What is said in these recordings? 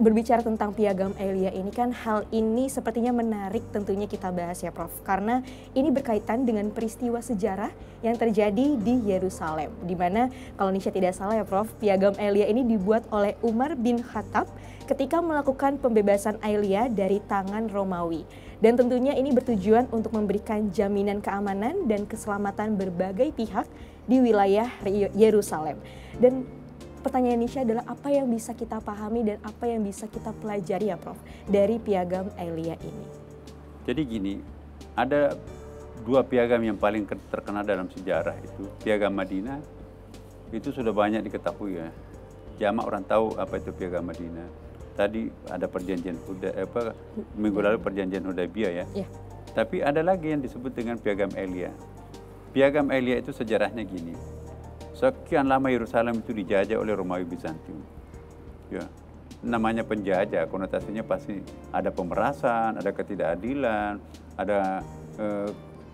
berbicara tentang Piagam Elia ini kan hal ini sepertinya menarik tentunya kita bahas ya Prof. Karena ini berkaitan dengan peristiwa sejarah yang terjadi di Yerusalem. Di mana kalau Nisha tidak salah ya Prof, Piagam Elia ini dibuat oleh Umar bin Khattab ketika melakukan pembebasan Elia dari tangan Romawi. Dan tentunya ini bertujuan untuk memberikan jaminan keamanan dan keselamatan berbagai pihak di wilayah Yerusalem. Dan pertanyaan Nisha adalah apa yang bisa kita pahami dan apa yang bisa kita pelajari ya Prof dari Piagam Elia ini? Jadi gini, ada dua piagam yang paling terkenal dalam sejarah itu. Piagam Madinah itu sudah banyak diketahui ya. Jamak orang tahu apa itu Piagam Madinah. Tadi ada perjanjian minggu lalu perjanjian Hudaybiyah ya. Yeah. Tapi ada lagi yang disebut dengan Piagam Elia. Piagam Elia itu sejarahnya gini. Sekian lama Yerusalem itu dijajah oleh Romawi Bizantium. Ya, namanya penjajah, konotasinya pasti ada pemerasan, ada ketidakadilan, ada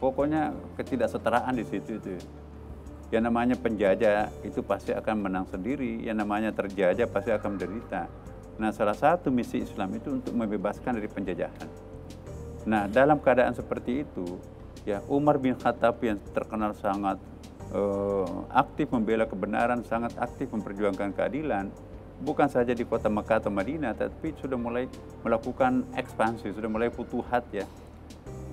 pokoknya ketidaksetaraan di situ itu. Yang namanya penjajah itu pasti akan menang sendiri, yang namanya terjajah pasti akan menderita. Nah, salah satu misi Islam itu untuk membebaskan dari penjajahan. Nah, dalam keadaan seperti itu, ya Umar bin Khattab yang terkenal sangat aktif membela kebenaran, sangat aktif memperjuangkan keadilan, bukan saja di kota Mekah atau Madinah, tapi sudah mulai melakukan ekspansi, sudah mulai futuhat ya,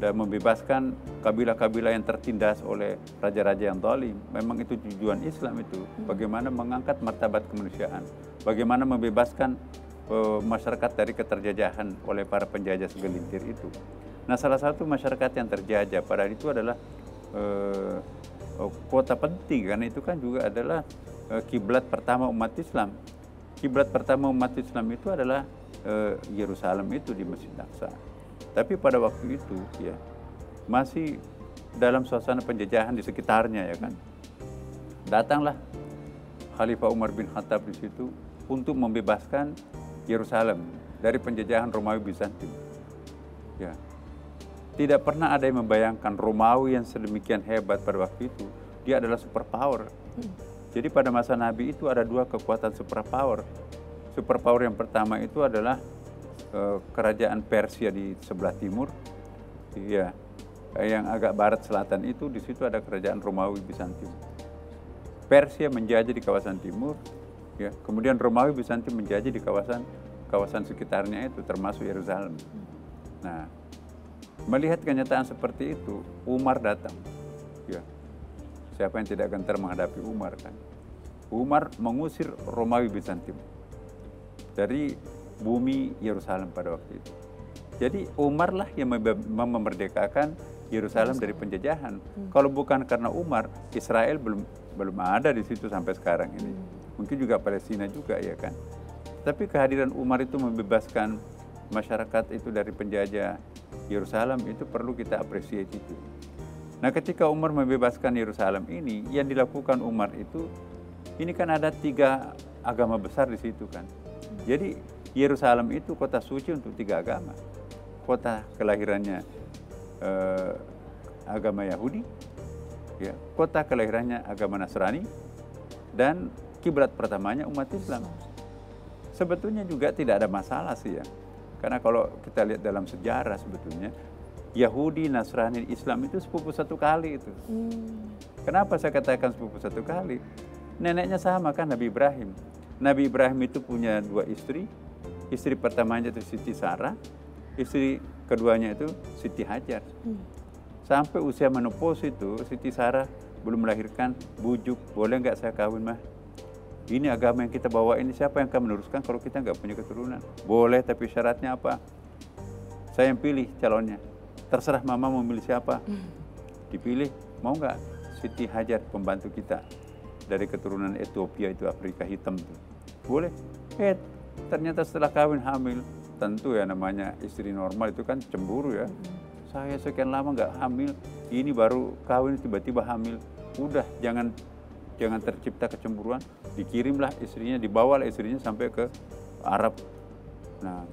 dan membebaskan kabilah-kabilah yang tertindas oleh raja-raja yang zalim. Memang itu tujuan Islam itu, bagaimana mengangkat martabat kemanusiaan, bagaimana membebaskan masyarakat dari keterjajahan oleh para penjajah segelintir itu. Nah, salah satu masyarakat yang terjajah pada itu adalah kota penting, karena itu kan juga adalah kiblat pertama umat Islam. Kiblat pertama umat Islam itu adalah Yerusalem itu di Masjid Aqsa. Tapi pada waktu itu ya masih dalam suasana penjajahan di sekitarnya ya kan. Datanglah Khalifah Umar bin Khattab di situ untuk membebaskan Yerusalem dari penjajahan Romawi Bizantium. Ya. Tidak pernah ada yang membayangkan Romawi yang sedemikian hebat pada waktu itu, dia adalah superpower. Jadi pada masa Nabi itu ada dua kekuatan superpower. Superpower yang pertama itu adalah kerajaan Persia di sebelah timur, ya, yang agak barat selatan itu di situ ada kerajaan Romawi Bizantium. Persia menjajah di kawasan timur, ya, kemudian Romawi Bizantium menjajah di kawasan sekitarnya itu termasuk Yerusalem. Nah, melihat kenyataan seperti itu, Umar datang. Ya, siapa yang tidak gentar menghadapi Umar kan? Umar mengusir Romawi Bizantium dari bumi Yerusalem pada waktu itu. Jadi Umar lah yang memerdekakan Yerusalem dari penjajahan. Kalau bukan karena Umar, Israel belum ada di situ sampai sekarang ini. Mungkin juga Palestina juga ya kan. Tapi kehadiran Umar itu membebaskan masyarakat itu dari penjajah Yerusalem, itu perlu kita apresiasi itu. Nah, ketika Umar membebaskan Yerusalem ini, yang dilakukan Umar itu, ini kan ada 3 agama besar di situ kan. Jadi Yerusalem itu kota suci untuk 3 agama. Kota kelahirannya agama Yahudi, ya, kota kelahirannya agama Nasrani, dan kiblat pertamanya umat Islam. Sebetulnya juga tidak ada masalah sih ya. Karena kalau kita lihat dalam sejarah sebetulnya, Yahudi, Nasrani, Islam itu sepupu 1 kali itu. Kenapa saya katakan sepupu 1 kali? Neneknya sama kan, Nabi Ibrahim. Nabi Ibrahim itu punya 2 istri. Istri pertamanya itu Siti Sarah, istri keduanya itu Siti Hajar. Sampai usia menopause itu, Siti Sarah belum melahirkan, bujuk, boleh nggak saya kawin mah? Ini agama yang kita bawa ini, siapa yang akan meneruskan kalau kita nggak punya keturunan? Boleh, tapi syaratnya apa? Saya yang pilih calonnya. Terserah mama mau memilih siapa. Dipilih, mau nggak Siti Hajar pembantu kita dari keturunan Ethiopia itu, Afrika hitam tuh. Boleh. Ternyata setelah kawin hamil, tentu ya namanya istri normal itu kan cemburu ya. Saya sekian lama nggak hamil, ini baru kawin tiba-tiba hamil. Udah, jangan tercipta kecemburuan. Dikirimlah istrinya, dibawalah istrinya sampai ke Arab. Nah,